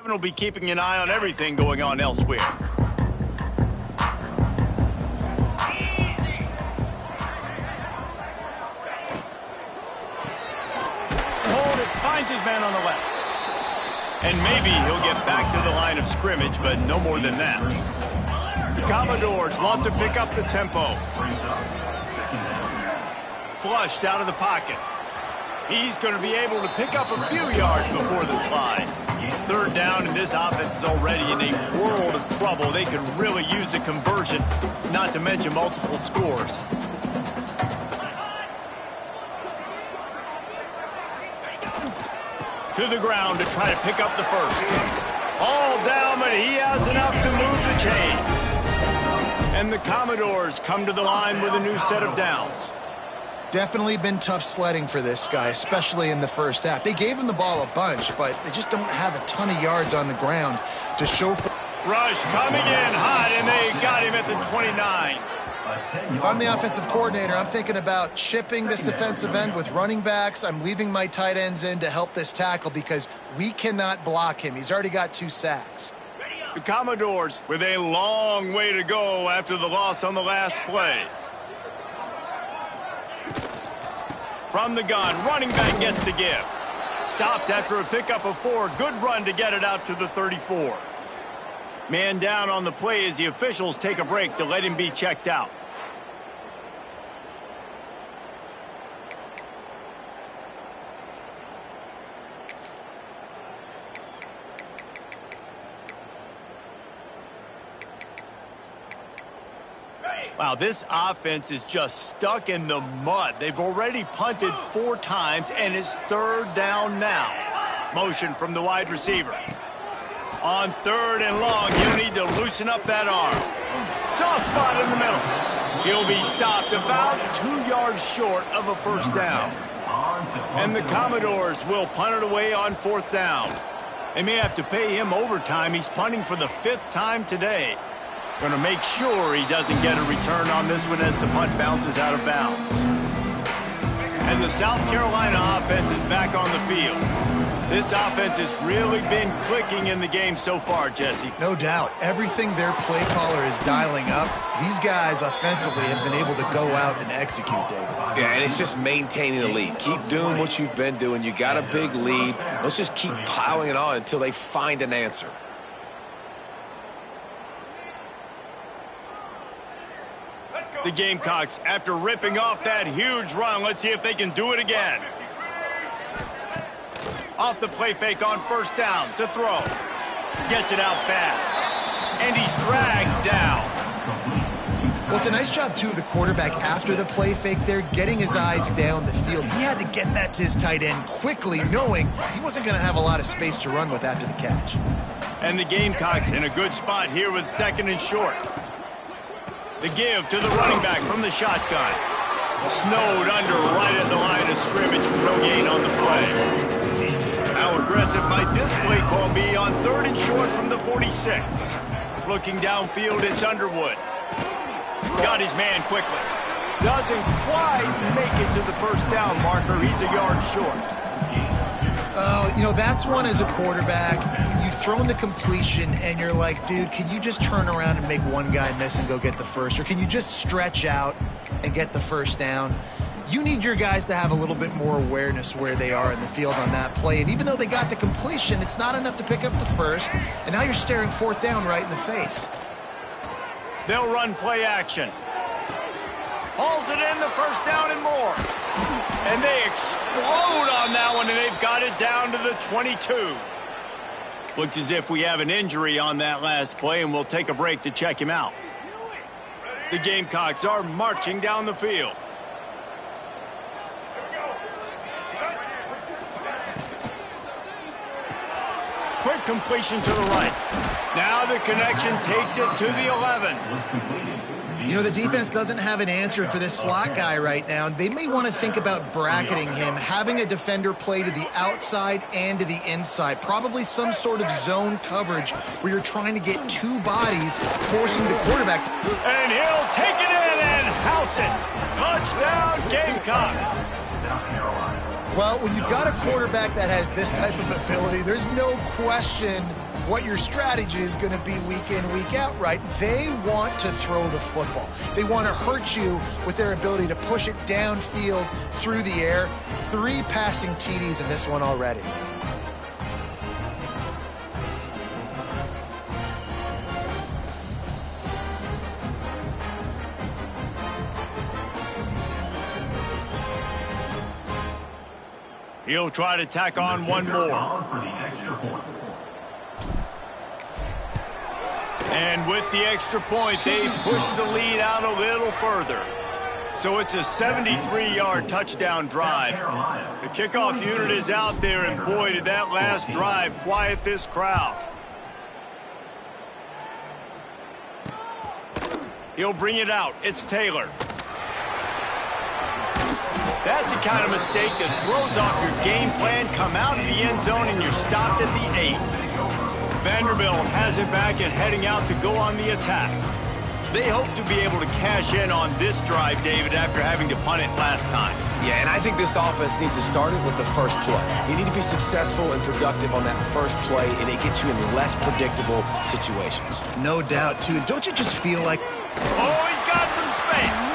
and will be keeping an eye on everything going on elsewhere. Hold it, finds his man on the left. And maybe he'll get back to the line of scrimmage, but no more than that. The Commodores want to pick up the tempo. Flushed out of the pocket. He's going to be able to pick up a few yards before the slide. Third down, and this offense is already in a world of trouble. They could really use a conversion, not to mention multiple scores. To the ground to try to pick up the first. All down, but he has enough to move the chains. And the Commodores come to the line with a new set of downs. Definitely been tough sledding for this guy, especially in the first half. They gave him the ball a bunch, but they just don't have a ton of yards on the ground to show for. Rush coming in hot, and they got him at the 29. If I'm the offensive coordinator, I'm thinking about chipping this defensive end with running backs. I'm leaving my tight ends in to help this tackle because we cannot block him. He's already got 2 sacks. The Commodores with a long way to go after the loss on the last play. From the gun, running back gets to give. Stopped after a pickup of 4. Good run to get it out to the 34. Man down on the play as the officials take a break to let him be checked out. Wow, this offense is just stuck in the mud. They've already punted 4 times, and it's third down now. Motion from the wide receiver. On third and long, he'll need to loosen up that arm. Soft spot in the middle. He'll be stopped about 2 yards short of a first down. And the Commodores will punt it away on 4th down. They may have to pay him overtime. He's punting for the 5th time today. Going to make sure he doesn't get a return on this one as the punt bounces out of bounds. And the South Carolina offense is back on the field. This offense has really been clicking in the game so far, Jesse. No doubt. Everything their play caller is dialing up, these guys offensively have been able to go out and execute, David. Yeah, and it's just maintaining the lead. Keep doing what you've been doing. You got a big lead. Let's just keep piling it on until they find an answer. The Gamecocks, after ripping off that huge run, let's see if they can do it again. Off the play fake on first down to throw. Gets it out fast. And he's dragged down. Well, it's a nice job, too, of the quarterback after the play fake there, getting his eyes down the field. He had to get that to his tight end quickly, knowing he wasn't going to have a lot of space to run with after the catch. And the Gamecocks in a good spot here with 2nd and short. The give to the running back from the shotgun. Snowed under right at the line of scrimmage for no gain on the play. How aggressive might this play call be on 3rd and short from the 46? Looking downfield, it's Underwood. Got his man quickly. Doesn't quite make it to the first down marker. He's a yard short. You know, that's one as a quarterback. You've thrown the completion, and you're like, dude, can you just turn around and make one guy miss and go get the first? Or can you just stretch out and get the first down? You need your guys to have a little bit more awareness where they are in the field on that play. And even though they got the completion, it's not enough to pick up the first. And now you're staring 4th down right in the face. They'll run play action. Hauls it in, the first down and more. And they explode on that one, and they've got it down to the 22. Looks as if we have an injury on that last play, and we'll take a break to check him out. The Gamecocks are marching down the field. Quick completion to the right. Now the connection takes it to the 11. You know, the defense doesn't have an answer for this slot guy right now. They may want to think about bracketing him, having a defender play to the outside and to the inside. Probably some sort of zone coverage where you're trying to get 2 bodies, forcing the quarterback to... And he'll take it in and house it. Touchdown, Gamecocks. Well, when you've got a quarterback that has this type of ability, there's no question what your strategy is going to be week in, week out, right? They want to throw the football. They want to hurt you with their ability to push it downfield through the air. 3 passing TDs in this one already. He'll try to tack on one more. And with the extra point, they push the lead out a little further. So it's a 73-yard touchdown drive. The kickoff unit is out there, and boy, did that last drive quiet this crowd. He'll bring it out. It's Taylor. That's the kind of mistake that throws off your game plan. Come out of the end zone and you're stopped at the 8. Vanderbilt has it back and heading out to go on the attack. They hope to be able to cash in on this drive, David, after having to punt it last time. Yeah, and I think this offense needs to start it with the first play. You need to be successful and productive on that first play, and it gets you in less predictable situations. No doubt, too. Don't you just feel like... Oh, he's got some space.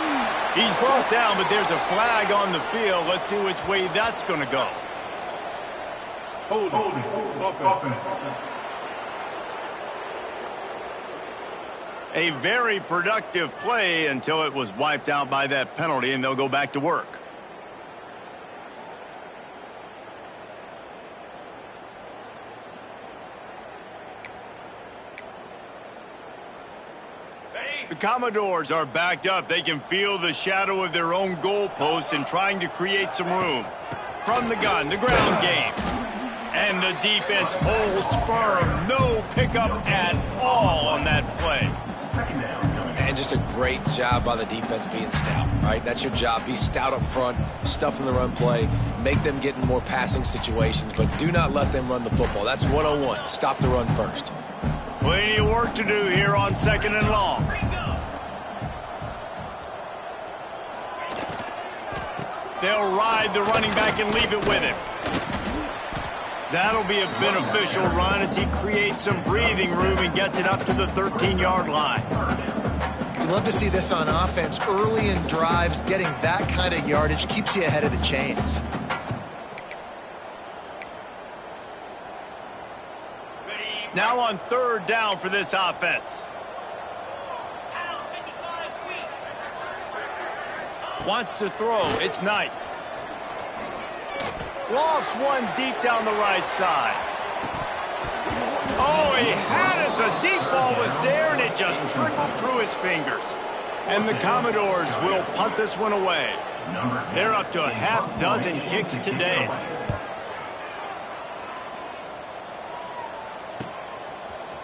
He's brought down, but there's a flag on the field. Let's see which way that's going to go. Holding. Offense. A very productive play until it was wiped out by that penalty, and they'll go back to work. The Commodores are backed up. They can feel the shadow of their own goalpost and trying to create some room. From the gun, the ground game. And the defense holds firm. No pickup at all on that play. And just a great job by the defense being stout, right? That's your job. Be stout up front, stuff in the run play, make them get in more passing situations, but do not let them run the football. That's 101. Stop the run first. Plenty of work to do here on 2nd and long. They'll ride the running back and leave it with him. That'll be a beneficial run as he creates some breathing room and gets it up to the 13-yard line. You love to see this on offense. Early in drives, getting that kind of yardage keeps you ahead of the chains. Now on 3rd down for this offense. Wants to throw. It's Knight. Lofts one deep down the right side. Oh, he had it. The deep ball was there, and it just trickled through his fingers. And the Commodores will punt this one away. They're up to a half-dozen kicks today.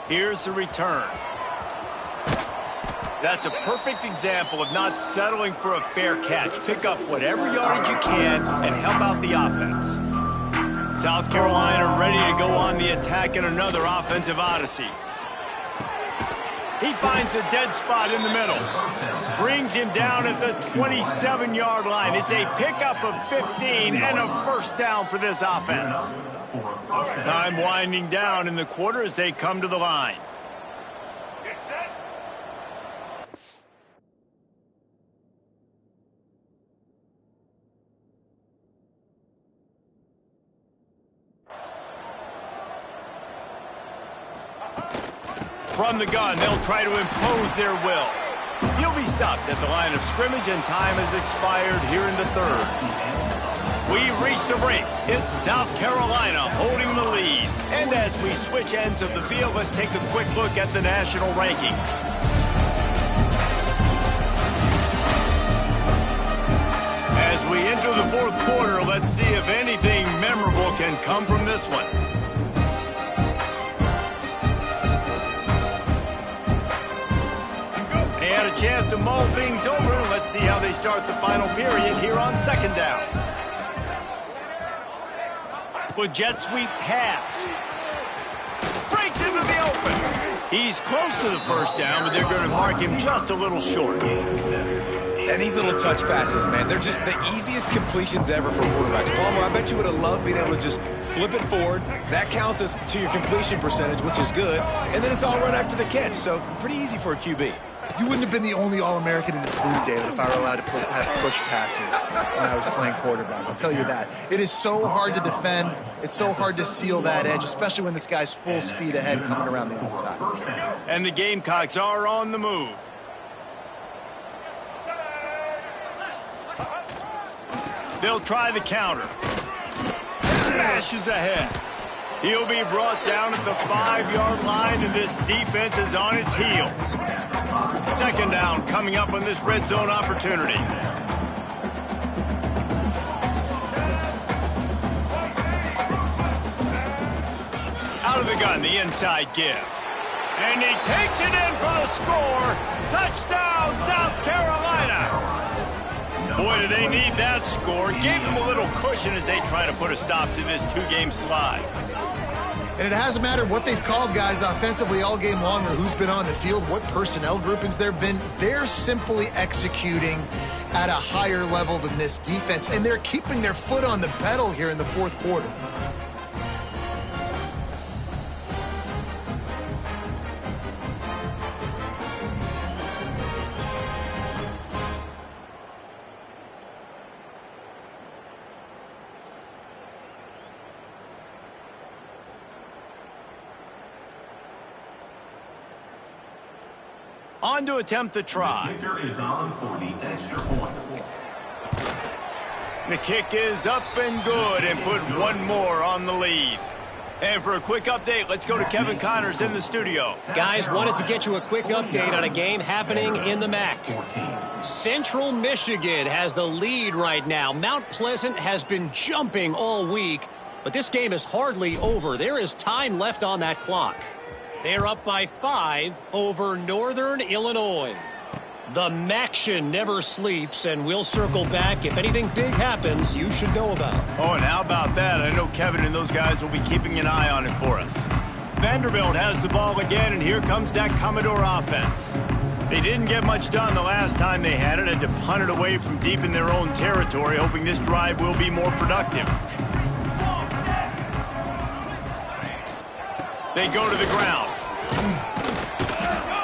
Here's the return. That's a perfect example of not settling for a fair catch. Pick up whatever yardage you can and help out the offense. South Carolina ready to go on the attack in another offensive odyssey. He finds a dead spot in the middle. Brings him down at the 27-yard line. It's a pickup of 15 and a first down for this offense. Time winding down in the quarter as they come to the line. From the gun, they'll try to impose their will. He'll be stopped at the line of scrimmage, and time has expired here in the 3rd. We've reached the break. It's South Carolina holding the lead. And as we switch ends of the field, let's take a quick look at the national rankings. As we enter the 4th quarter, let's see if anything memorable can come from this one. They had a chance to mull things over. Let's see how they start the final period here on 2nd down. With jet sweep pass. Breaks into the open. He's close to the first down, but they're going to mark him just a little short. And these little touch passes, man, they're just the easiest completions ever for quarterbacks. Palmer, I bet you would have loved being able to just flip it forward. That counts as to your completion percentage, which is good. And then it's all right after the catch, so pretty easy for a QB. You wouldn't have been the only All-American in this booth, David, if I were allowed to have push passes when I was playing quarterback. I'll tell you that. It is so hard to defend. It's so hard to seal that edge, especially when this guy's full speed ahead coming around the outside. And the Gamecocks are on the move. They'll try the counter. Smashes ahead. He'll be brought down at the 5-yard line, and this defense is on its heels. Second down coming up on this red zone opportunity. Out of the gun, the inside give. And he takes it in for the score. Touchdown, South Carolina. Boy, do they need that score. Gave them a little cushion as they try to put a stop to this two-game slide. And it hasn't mattered what they've called guys offensively all game long or who's been on the field, what personnel groupings there have been. They're simply executing at a higher level than this defense, and they're keeping their foot on the pedal here in the fourth quarter. On to attempt the try. The kicker is on for the extra point. The kick is up and good, and put one more on the lead. And for a quick update, let's go to Kevin Connors in the studio. Guys, wanted to get you a quick update on a game happening in the MAC. Central Michigan has the lead right now. Mount Pleasant has been jumping all week, but this game is hardly over. There is time left on that clock. They're up by 5 over Northern Illinois. The Maction never sleeps, and we'll circle back. If anything big happens, you should know about it. Oh, and how about that? I know Kevin and those guys will be keeping an eye on it for us. Vanderbilt has the ball again, and here comes that Commodore offense. They didn't get much done the last time they had it, and to punt it away from deep in their own territory, hoping this drive will be more productive. They go to the ground.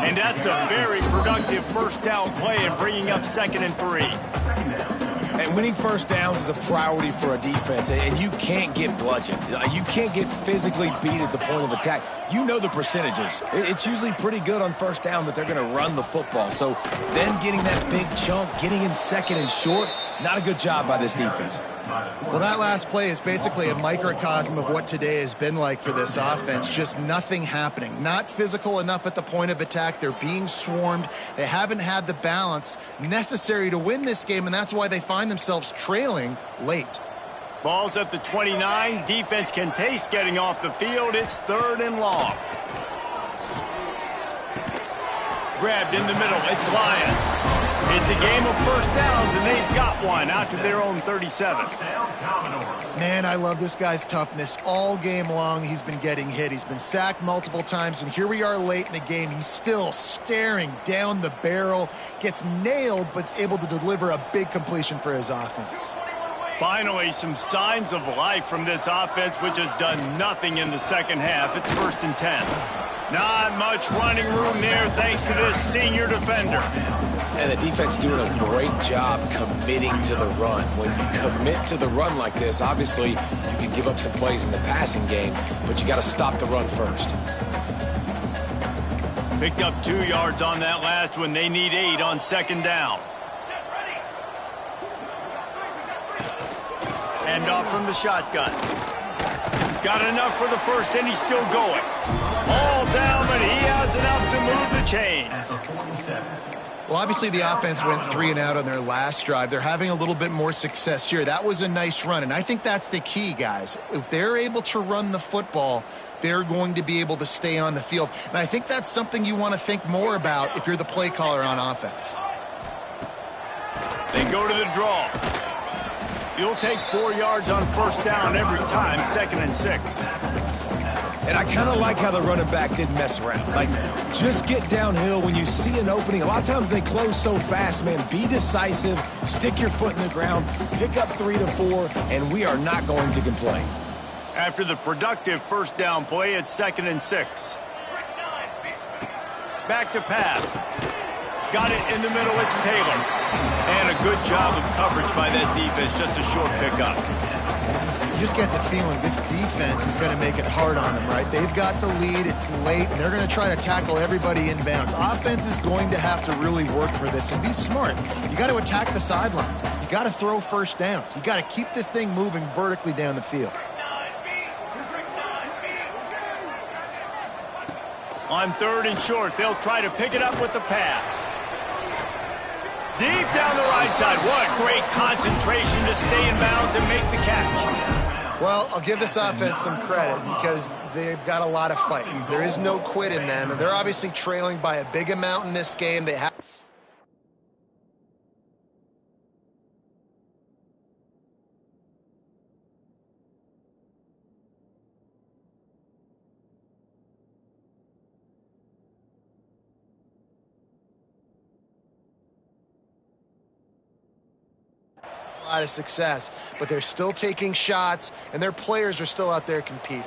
And that's a very productive first down play and bringing up 2nd and 3. And winning first downs is a priority for a defense, and you can't get bludgeoned. You can't get physically beat at the point of attack. You know the percentages. It's usually pretty good on first down that they're going to run the football. So then getting that big chunk, getting in 2nd and short, not a good job by this defense. Well, that last play is basically a microcosm of what today has been like for this offense. Just nothing happening. Not physical enough at the point of attack. They're being swarmed. They haven't had the balance necessary to win this game, and that's why they find themselves trailing late. Ball's at the 29. Defense can taste getting off the field. It's 3rd and long. Grabbed in the middle. It's Lions. It's a game of first downs, and they've got one out to their own 37. Man, I love this guy's toughness. All game long, he's been getting hit. He's been sacked multiple times, and here we are late in the game. He's still staring down the barrel, gets nailed, but is able to deliver a big completion for his offense. Finally, some signs of life from this offense, which has done nothing in the second half. It's 1st and 10. Not much running room there thanks to this senior defender. And the defense doing a great job committing to the run. When you commit to the run like this, obviously you can give up some plays in the passing game, but you got to stop the run first. Picked up 2 yards on that last one. They need 8 on 2nd down. Hand off from the shotgun. Got enough for the first, and he's still going. All down, but he has enough to move the chains. Well, obviously the offense went 3 and out on their last drive. They're having a little bit more success here. That was a nice run, and I think that's the key, guys. If they're able to run the football, they're going to be able to stay on the field. And I think that's something you want to think more about if you're the play caller on offense. They go to the draw. You'll take 4 yards on first down every time, 2nd and 6. And I kind of like how the running back didn't mess around. Like, just get downhill when you see an opening. A lot of times they close so fast, man. Be decisive, stick your foot in the ground, pick up 3 to 4, and we are not going to complain. After the productive first down play, it's 2nd and 6. Back to pass. Got it in the middle, it's Taylor. And a good job of coverage by that defense, just a short pickup. You just get the feeling this defense is going to make it hard on them, right? They've got the lead, it's late, and they're going to try to tackle everybody inbounds. Offense is going to have to really work for this and be smart. You got to attack the sidelines. You got to throw first downs. You got to keep this thing moving vertically down the field. On 3rd and short, they'll try to pick it up with the pass. Deep down the right side. What great concentration to stay in bounds and make the catch. Well, I'll give this offense some credit because they've got a lot of fight. There is no quit in them, and they're obviously trailing by a big amount in this game. They have... lot of success, but they're still taking shots, and their players are still out there competing.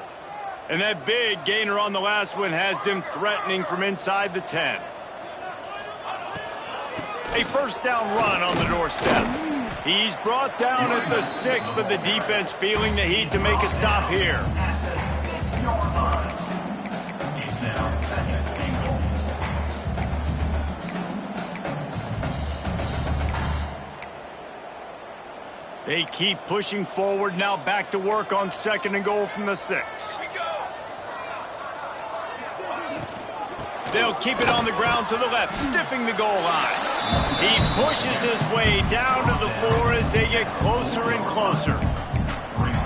And that big gainer on the last one has them threatening from inside the 10. A first down run on the doorstep. He's brought down at the 6, but the defense feeling the heat to make a stop here. They keep pushing forward, now back to work on 2nd and goal from the 6. They'll keep it on the ground to the left, stiffing the goal line. He pushes his way down to the 4 as they get closer and closer.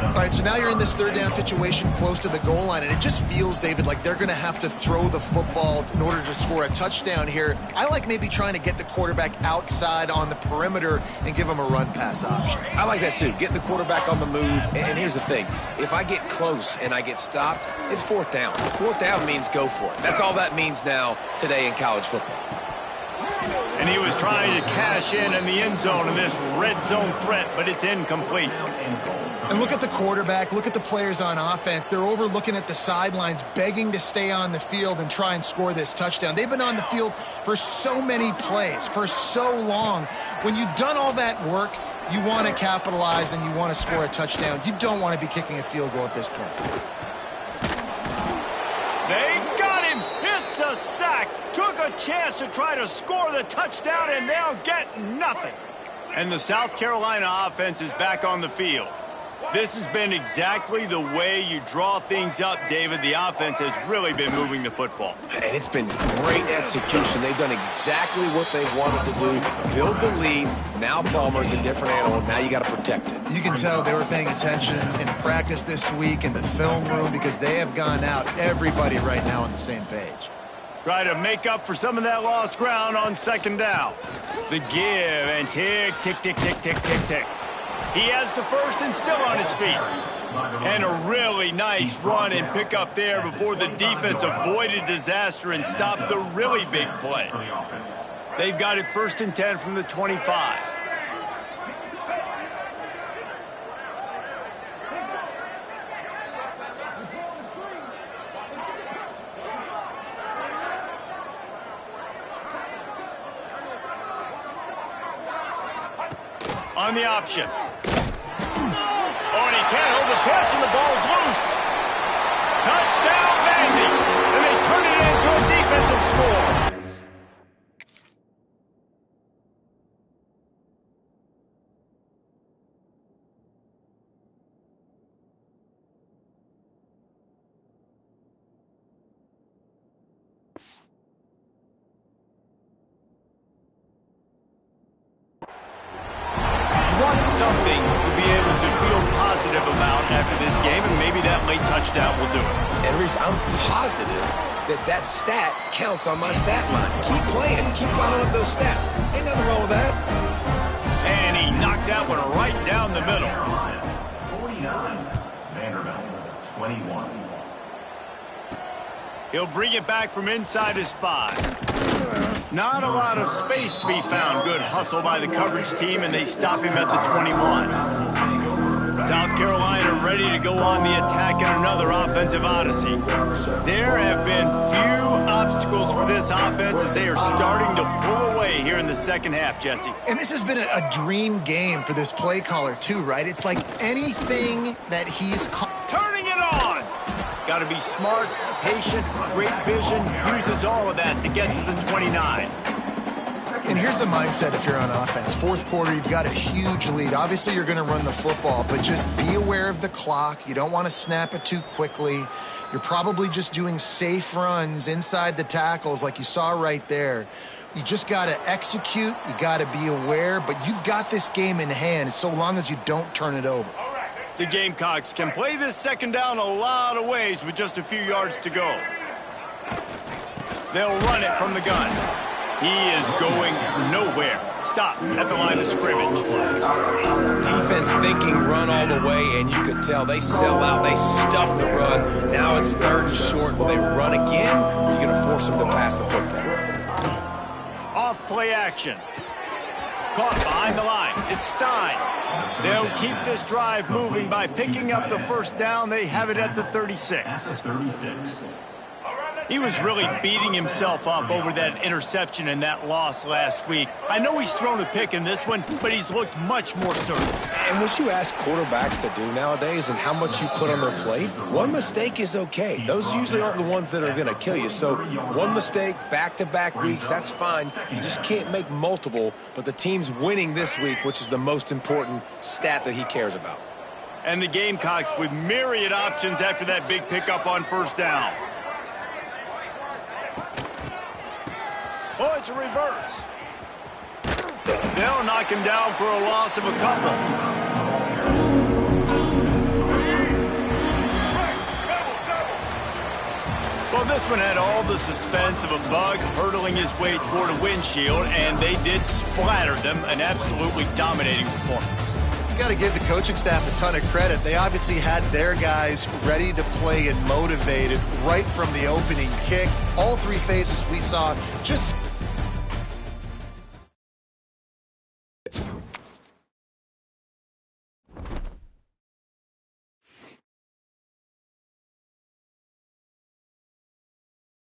All right, so now you're in this 3rd down situation close to the goal line, and it just feels, David, like they're going to have to throw the football in order to score a touchdown here. I like maybe trying to get the quarterback outside on the perimeter and give him a run-pass option. I like that, too. Get the quarterback on the move. And here's the thing. If I get close and I get stopped, it's 4th down. 4th down means go for it. That's all that means now today in college football. And he was trying to cash in the end zone in this red zone threat, but it's incomplete. And look at the quarterback, look at the players on offense. They're overlooking at the sidelines, begging to stay on the field and try and score this touchdown. They've been on the field for so many plays, for so long. When you've done all that work, you want to capitalize and you want to score a touchdown. You don't want to be kicking a field goal at this point. They got him. It's a sack. Took a chance to try to score the touchdown, and they'll get nothing. And the South Carolina offense is back on the field. This has been exactly the way you draw things up, David. The offense has really been moving the football. And it's been great execution. They've done exactly what they wanted to do. Build the lead. Now Palmer's a different animal. Now you got to protect it. You can tell they were paying attention in practice this week in the film room because they have gone out, everybody right now on the same page. Try to make up for some of that lost ground on 2nd down. The give and tick, tick, tick, tick, tick, tick, tick. He has the first and still on his feet. And a really nice run and pick up there before the defense avoided disaster and stopped the really big play. They've got it 1st and 10 from the 25. On the option. Oh, and he can't hold the pitch, and the ball's loose. Touchdown, Vandy. And they turn it into a defensive score. Something to be able to feel positive about after this game, and maybe that late touchdown will do it. And Reese, I'm positive that stat counts on my stat line. Keep playing. Keep piling up those stats. Ain't nothing wrong with that. And he knocked that one right down the middle. 49, Vanderbilt, 21. He'll bring it back from inside his 5. Not a lot of space to be found. Good hustle by the coverage team, and they stop him at the 21. South Carolina ready to go on the attack in another offensive odyssey. There have been few obstacles for this offense as they are starting to pull away here in the second half, Jesse. And this has been a dream game for this play caller, too, right? It's like anything that he's... Turning it on! Got to be smart, patient, great vision, uses all of that to get to the 29. And here's the mindset if you're on offense. Fourth quarter, you've got a huge lead. Obviously, you're going to run the football, but just be aware of the clock. You don't want to snap it too quickly. You're probably just doing safe runs inside the tackles like you saw right there. You just got to execute. You got to be aware, but you've got this game in hand so long as you don't turn it over. The Gamecocks can play this second down a lot of ways with just a few yards to go. They'll run it from the gun. He is going nowhere. Stop at the line of scrimmage. Defense thinking run all the way, and you could tell they sell out. They stuff the run. Now it's 3rd and short. Will they run again, or are you going to force them to pass the football? Off play action. Caught behind the line. It's Stein. They'll keep this drive moving by picking up the first down. They have it at the 36. He was really beating himself up over that interception and that loss last week. I know he's thrown a pick in this one, but he's looked much more certain. And what you ask quarterbacks to do nowadays and how much you put on their plate, one mistake is okay. Those usually aren't the ones that are going to kill you. So one mistake, back-to-back weeks, that's fine. You just can't make multiple, but the team's winning this week, which is the most important stat that he cares about. And the Gamecocks with myriad options after that big pickup on first down. Oh, it's a reverse. They'll knock him down for a loss of a couple. Well, this one had all the suspense of a bug hurtling his way toward a windshield, and they did splatter them, an absolutely dominating performance. You got to give the coaching staff a ton of credit. They obviously had their guys ready to play and motivated right from the opening kick. All 3 phases we saw just...